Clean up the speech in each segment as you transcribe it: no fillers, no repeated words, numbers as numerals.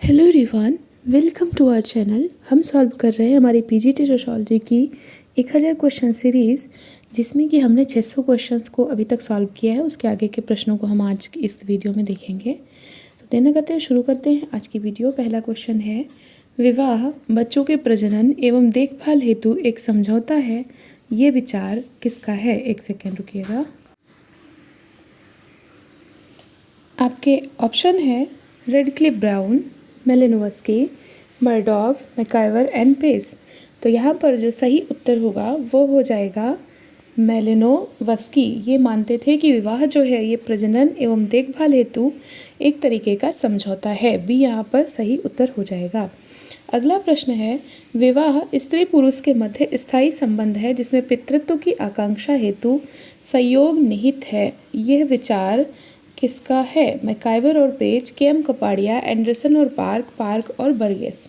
Hello everyone, welcome to our channel. हम solve कर रहे हैं हमारी पीजीटी सोशियोलॉजी की 1000 क्वेश्चन सीरीज़, जिसमें कि हमने 600 क्वेश्चंस को अभी तक सॉल्व किया है। उसके आगे के प्रश्नों को हम आज इस वीडियो में देखेंगे। तो देना करते हैं, शुरू करते हैं आज की वीडियो। पहला क्वेश्चन है, विवाह बच्चों के प्रजनन एवं देखभाल हेतु एक समझौता है, ये विचार किसका है? एक सेकेंड रुकिएगा। आपके ऑप्शन है Radcliffe Brown, Malinowski, Murdock, MacIver and Pace. तो यहाँ पर जो सही उत्तर होगा वो हो जाएगा मेलिनोवस्की। ये मानते थे कि विवाह जो है ये प्रजनन एवं देखभाल हेतु एक तरीके का समझौता है। बी यहाँ पर सही उत्तर हो जाएगा। अगला प्रश्न है, विवाह स्त्री पुरुष के मध्य स्थायी संबंध है जिसमें पितृत्व की आकांक्षा हेतु संयोग निहित है, यह विचार किसका है? मैकाइवर और पेज, के.एम. कपाड़िया, एंडरसन और पार्क और बर्गेस।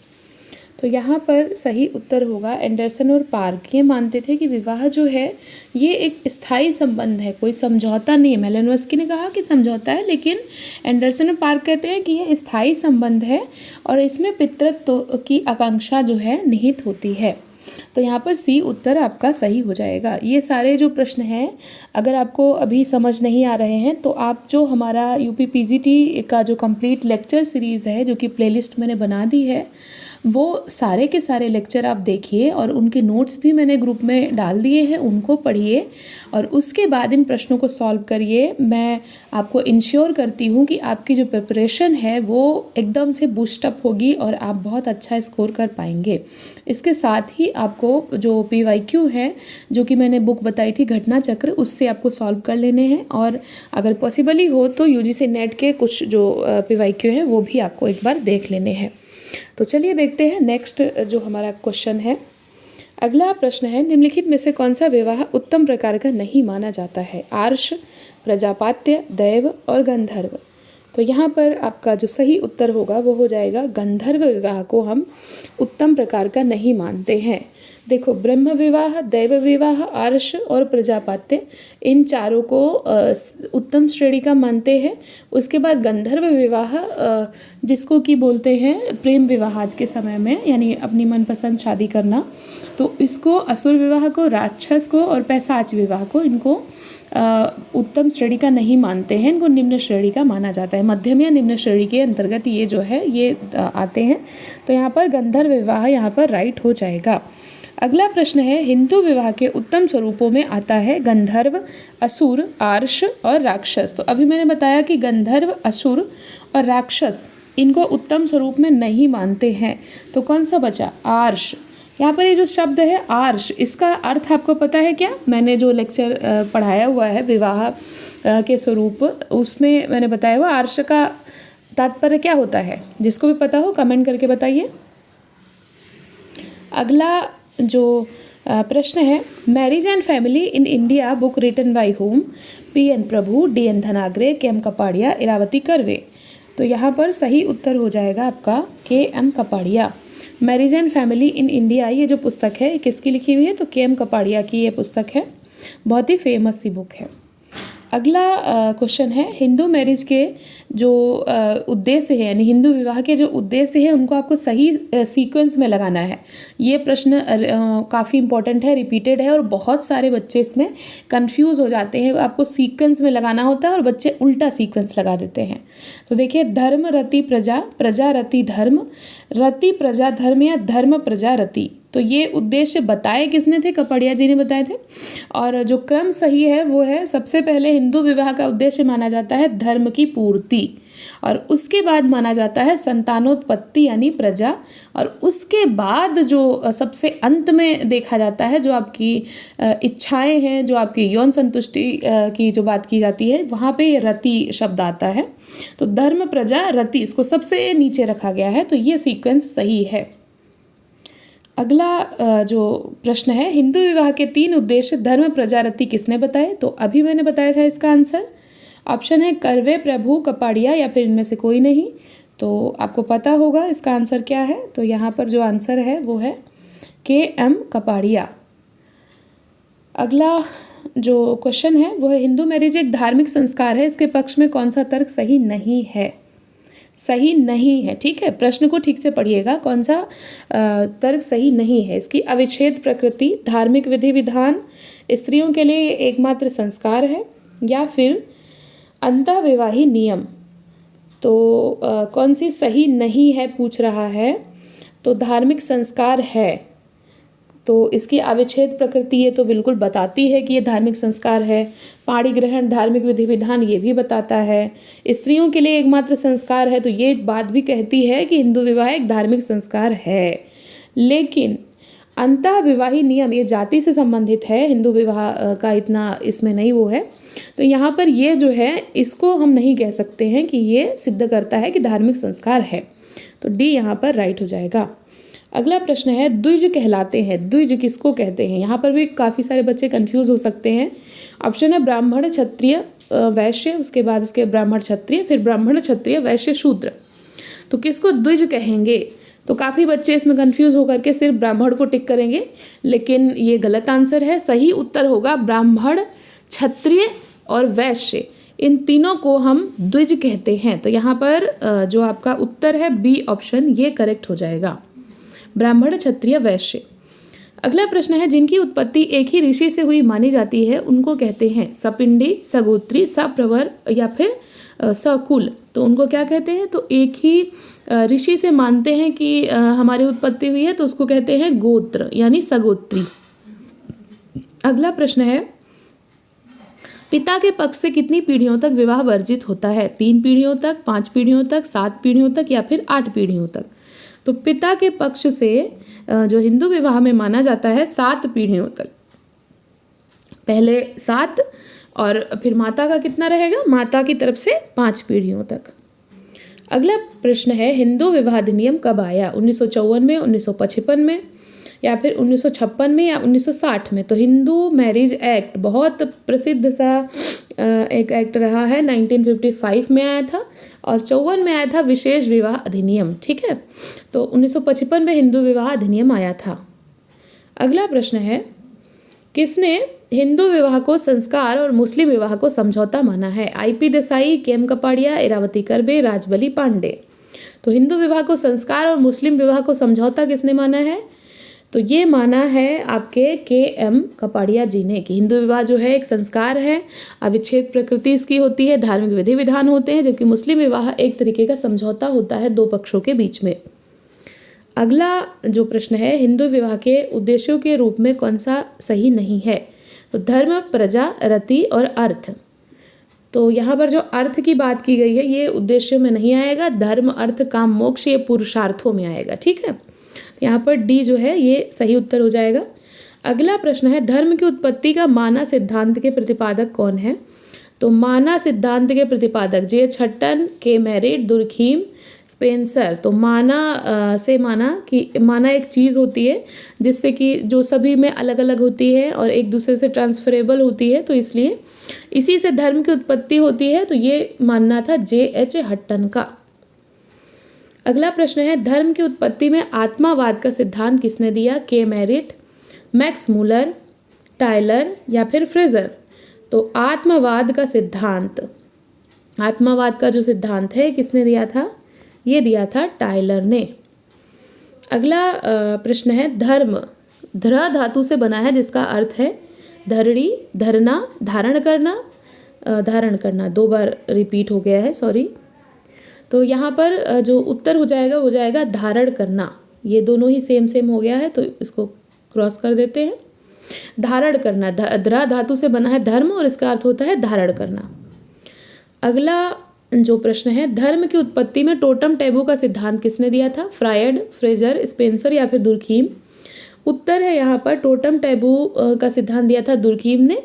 तो यहाँ पर सही उत्तर होगा एंडरसन और पार्क। ये मानते थे कि विवाह जो है ये एक स्थायी संबंध है, कोई समझौता नहीं है। मेलिनोवस्की ने कहा कि समझौता है, लेकिन एंडरसन और पार्क कहते हैं कि ये स्थायी संबंध है और इसमें पितृत्व की आकांक्षा जो है निहित होती है। तो यहाँ पर सी उत्तर आपका सही हो जाएगा। ये सारे जो प्रश्न हैं, अगर आपको अभी समझ नहीं आ रहे हैं तो आप जो हमारा यूपी पीजीटी का जो कंप्लीट लेक्चर सीरीज़ है, जो कि प्लेलिस्ट मैंने बना दी है, वो सारे के सारे लेक्चर आप देखिए और उनके नोट्स भी मैंने ग्रुप में डाल दिए हैं, उनको पढ़िए और उसके बाद इन प्रश्नों को सॉल्व करिए। मैं आपको इंश्योर करती हूँ कि आपकी जो प्रिपरेशन है वो एकदम से बूस्टअप होगी और आप बहुत अच्छा स्कोर कर पाएंगे। इसके साथ ही आपको जो PYQ है, जो कि मैंने बुक बताई थी घटना चक्र, उससे आपको सॉल्व कर लेने हैं और अगर पॉसिबल ही हो तो UGC नेट के कुछ जो PYQ हैं वो भी आपको एक बार देख लेने हैं। तो चलिए देखते हैं नेक्स्ट जो हमारा क्वेश्चन है। अगला प्रश्न है, निम्नलिखित में से कौन सा विवाह उत्तम प्रकार का नहीं माना जाता है? आर्ष, प्रजापात्य, दैव और गंधर्व। तो यहाँ पर आपका जो सही उत्तर होगा वो हो जाएगा गंधर्व विवाह को हम उत्तम प्रकार का नहीं मानते हैं। देखो, ब्रह्म विवाह, दैव विवाह, आर्ष और प्रजापात्य, इन चारों को उत्तम श्रेणी का मानते हैं। उसके बाद गंधर्व विवाह, जिसको कि बोलते हैं प्रेम विवाह आज के समय में, यानी अपनी मनपसंद शादी करना, तो इसको असुर विवाह को, राक्षस को और पैशाच विवाह को, इनको उत्तम श्रेणी का नहीं मानते हैं। इनको निम्न श्रेणी का माना जाता है। मध्यम या निम्न श्रेणी के अंतर्गत ये जो है ये आते हैं। तो यहाँ पर गंधर्व विवाह यहाँ पर राइट हो जाएगा। अगला प्रश्न है, हिंदू विवाह के उत्तम स्वरूपों में आता है गंधर्व, असुर, आर्ष और राक्षस। तो अभी मैंने बताया कि गंधर्व, असुर और राक्षस इनको उत्तम स्वरूप में नहीं मानते हैं। तो कौन सा बचा? आर्ष। यहाँ पर ये जो शब्द है आर्ष, इसका अर्थ आपको पता है क्या? मैंने जो लेक्चर पढ़ाया हुआ है विवाह के स्वरूप, उसमें मैंने बताया हुआ आर्ष का तात्पर्य क्या होता है। जिसको भी पता हो कमेंट करके बताइए। अगला जो प्रश्न है, marriage and family in India book written by whom? PN Prabhu, DN Dhanagre, K M. Kapadia, Iravati Karve. तो यहाँ पर सही उत्तर हो जाएगा आपका K M. Kapadia. Marriage and family in India, ये जो पुस्तक है किसकी लिखी हुई है? तो के.एम. कपाड़िया की ये पुस्तक है। बहुत ही फेमस सी बुक है। अगला क्वेश्चन है, हिंदू मैरिज के जो उद्देश्य है, यानी हिंदू विवाह के जो उद्देश्य है, उनको आपको सही सीक्वेंस में लगाना है। ये प्रश्न काफ़ी इंपॉर्टेंट है, रिपीटेड है और बहुत सारे बच्चे इसमें कंफ्यूज हो जाते हैं। आपको सीक्वेंस में लगाना होता है और बच्चे उल्टा सीक्वेंस लगा देते हैं। तो देखिए, धर्म रति प्रजा, प्रजा रति धर्म, रति प्रजा धर्म या धर्म प्रजा रति। तो ये उद्देश्य बताए किसने थे? कपाड़िया जी ने बताए थे। और जो क्रम सही है वो है, सबसे पहले हिंदू विवाह का उद्देश्य माना जाता है धर्म की पूर्ति, और उसके बाद माना जाता है संतानोत्पत्ति यानी प्रजा, और उसके बाद जो सबसे अंत में देखा जाता है, जो आपकी इच्छाएं हैं, जो आपकी यौन संतुष्टि की जो बात की जाती है, वहाँ पे रति शब्द आता है। तो धर्म, प्रजा, रति, इसको सबसे नीचे रखा गया है। तो ये सीक्वेंस सही है। अगला जो प्रश्न है, हिंदू विवाह के 3 उद्देश्य धर्म, प्रजा, रति किसने बताए? तो अभी मैंने बताया था इसका आंसर। ऑप्शन है कर्वे, प्रभु, कपाड़िया या फिर इनमें से कोई नहीं। तो आपको पता होगा इसका आंसर क्या है। तो यहाँ पर जो आंसर है वो है के.एम. कपाड़िया। अगला जो क्वेश्चन है वो है, हिंदू मैरिज एक धार्मिक संस्कार है, इसके पक्ष में कौन सा तर्क सही नहीं है? सही नहीं है। ठीक है, प्रश्न को ठीक से पढ़िएगा, कौन सा तर्क सही नहीं है। इसकी अविच्छेद प्रकृति, धार्मिक विधि विधान, स्त्रियों के लिए एकमात्र संस्कार है, या फिर अंतःविवाही नियम। तो कौन सी सही नहीं है पूछ रहा है, तो धार्मिक संस्कार है। तो इसकी अविच्छेद प्रकृति ये तो बिल्कुल बताती है कि ये धार्मिक संस्कार है। पाणी ग्रहण, धार्मिक विधि विधान, ये भी बताता है। स्त्रियों के लिए एकमात्र संस्कार है, तो ये बात भी कहती है कि हिंदू विवाह एक धार्मिक संस्कार है। लेकिन अंतःविवाही नियम ये जाति से संबंधित है, हिंदू विवाह का इतना इसमें नहीं वो है। तो यहाँ पर ये जो है इसको हम नहीं कह सकते हैं कि ये सिद्ध करता है कि धार्मिक संस्कार है। तो डी यहाँ पर राइट हो जाएगा। अगला प्रश्न है, द्विज कहलाते हैं। द्विज किसको कहते हैं? यहाँ पर भी काफ़ी सारे बच्चे कंफ्यूज हो सकते हैं। ऑप्शन है ब्राह्मण, क्षत्रिय, वैश्य, उसके बाद उसके ब्राह्मण क्षत्रिय, फिर ब्राह्मण क्षत्रिय वैश्य शूद्र। तो किसको द्विज कहेंगे? तो काफ़ी बच्चे इसमें कंफ्यूज होकर के सिर्फ ब्राह्मण को टिक करेंगे, लेकिन ये गलत आंसर है। सही उत्तर होगा ब्राह्मण, क्षत्रिय और वैश्य, इन तीनों को हम द्विज कहते हैं। तो यहाँ पर जो आपका उत्तर है बी ऑप्शन, ये करेक्ट हो जाएगा, ब्राह्मण, क्षत्रिय, वैश्य। अगला प्रश्न है, जिनकी उत्पत्ति एक ही ऋषि से हुई मानी जाती है उनको कहते हैं सपिंडी, सगोत्री, सप्रवर या फिर सकुल। तो उनको क्या कहते हैं? तो एक ही ऋषि से मानते हैं कि हमारी उत्पत्ति हुई है, तो उसको कहते हैं गोत्र यानी सगोत्री। अगला प्रश्न है, पिता के पक्ष से कितनी पीढ़ियों तक विवाह वर्जित होता है? 3 पीढ़ियों तक, 5 पीढ़ियों तक, 7 पीढ़ियों तक या फिर 8 पीढ़ियों तक? तो पिता के पक्ष से जो हिंदू विवाह में माना जाता है 7 पीढ़ियों तक। पहले 7 और फिर माता का कितना रहेगा? माता की तरफ से 5 पीढ़ियों तक। अगला प्रश्न है, हिंदू विवाह अधिनियम कब आया? 1954 में, 1955 में या फिर 1956 में या 1960 में? तो हिंदू मैरिज एक्ट बहुत प्रसिद्ध सा एक एक्ट रहा है, 1955 में आया था और 54 में आया था विशेष विवाह अधिनियम। ठीक है, तो 1955 में हिंदू विवाह अधिनियम आया था। अगला प्रश्न है, किसने हिंदू विवाह को संस्कार और मुस्लिम विवाह को समझौता माना है? IP Desai, KM Kapadia, Iravati Karve, Rajbali Pandey. तो हिंदू विवाह को संस्कार और मुस्लिम विवाह को समझौता किसने माना है? तो ये माना है आपके KM कपाड़िया जी ने, कि हिंदू विवाह जो है एक संस्कार है, अविच्छेद प्रकृति इसकी होती है, धार्मिक विधि विधान होते हैं, जबकि मुस्लिम विवाह एक तरीके का समझौता होता है 2 पक्षों के बीच में। अगला जो प्रश्न है, हिंदू विवाह के उद्देश्यों के रूप में कौन सा सही नहीं है? तो धर्म, प्रजा, रति और अर्थ। तो यहाँ पर जो अर्थ की बात की गई है ये उद्देश्य में नहीं आएगा, धर्म, अर्थ, काम, मोक्ष ये पुरुषार्थों में आएगा। ठीक है, यहाँ पर डी जो है ये सही उत्तर हो जाएगा। अगला प्रश्न है, धर्म की उत्पत्ति का माना सिद्धांत के प्रतिपादक कौन है? तो माना सिद्धांत के प्रतिपादक J. Hutton, K. Merit, Durkheim, Spencer. तो माना से माना कि माना एक चीज़ होती है जिससे कि जो सभी में अलग अलग होती है और एक दूसरे से ट्रांसफरेबल होती है, तो इसलिए इसी से धर्म की उत्पत्ति होती है। तो ये मानना था J. हट्टन का। अगला प्रश्न है, धर्म की उत्पत्ति में आत्मावाद का सिद्धांत किसने दिया? K. Merit, Max Muller, Tyler या फिर फ्रेजर। तो आत्मवाद का सिद्धांत, आत्मावाद का जो सिद्धांत है किसने दिया था? ये दिया था टायलर ने। अगला प्रश्न है, धर्म ध्र धातु से बना है जिसका अर्थ है धरणी, धरना, धारण करना, धारण करना। 2 बार रिपीट हो गया है, सॉरी। तो यहाँ पर जो उत्तर हो जाएगा धारण करना। ये दोनों ही सेम हो गया है, तो इसको क्रॉस कर देते हैं। धारण करना, ध्र धातु से बना है धर्म और इसका अर्थ होता है धारण करना। अगला जो प्रश्न है, धर्म की उत्पत्ति में टोटम टैबू का सिद्धांत किसने दिया था? फ्रायड, फ्रेजर, स्पेंसर या फिर दुर्खीम। उत्तर है यहाँ पर टोटम टैबू का सिद्धांत दिया था दुर्खीम ने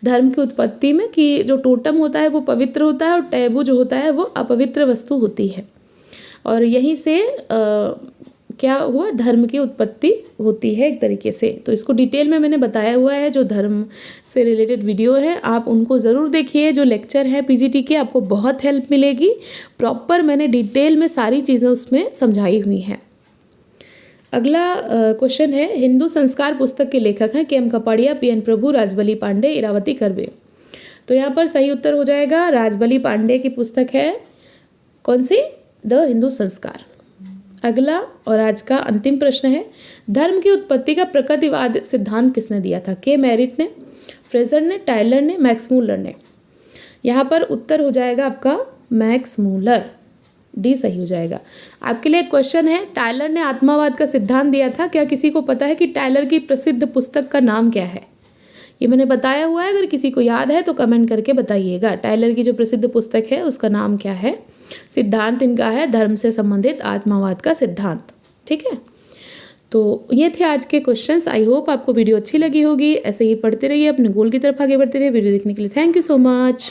धर्म की उत्पत्ति में, कि जो टोटम होता है वो पवित्र होता है और टैबू जो होता है वो अपवित्र वस्तु होती है, और यहीं से क्या हुआ, धर्म की उत्पत्ति होती है एक तरीके से। तो इसको डिटेल में मैंने बताया हुआ है, जो धर्म से रिलेटेड वीडियो है आप उनको ज़रूर देखिए। जो लेक्चर है PGT के, आपको बहुत हेल्प मिलेगी। प्रॉपर मैंने डिटेल में सारी चीज़ें उसमें समझाई हुई हैं। अगला क्वेश्चन है, हिंदू संस्कार पुस्तक के लेखक हैं KM कपाड़िया, PN प्रभु, राजबली पांडे, इरावती कर्वे। तो यहाँ पर सही उत्तर हो जाएगा राजबली पांडे की पुस्तक है कौन सी? द हिंदू संस्कार। अगला और आज का अंतिम प्रश्न है, धर्म की उत्पत्ति का प्रकृतिवाद सिद्धांत किसने दिया था? के मैरिट ने, फ्रेजर ने, टायलर ने, मैक्स मूलर ने। यहाँ पर उत्तर हो जाएगा आपका मैक्स मूलर, डी सही हो जाएगा। आपके लिए एक क्वेश्चन है, टायलर ने आत्मावाद का सिद्धांत दिया था, क्या किसी को पता है कि टायलर की प्रसिद्ध पुस्तक का नाम क्या है? ये मैंने बताया हुआ है, अगर किसी को याद है तो कमेंट करके बताइएगा। टायलर की जो प्रसिद्ध पुस्तक है उसका नाम क्या है? सिद्धांत इनका है धर्म से संबंधित आत्मावाद का सिद्धांत। ठीक है, तो ये थे आज के क्वेश्चंस। आई होप आपको वीडियो अच्छी लगी होगी। ऐसे ही पढ़ते रहिए, अपने गोल की तरफ आगे बढ़ते रहिए। वीडियो देखने के लिए थैंक यू सो मच।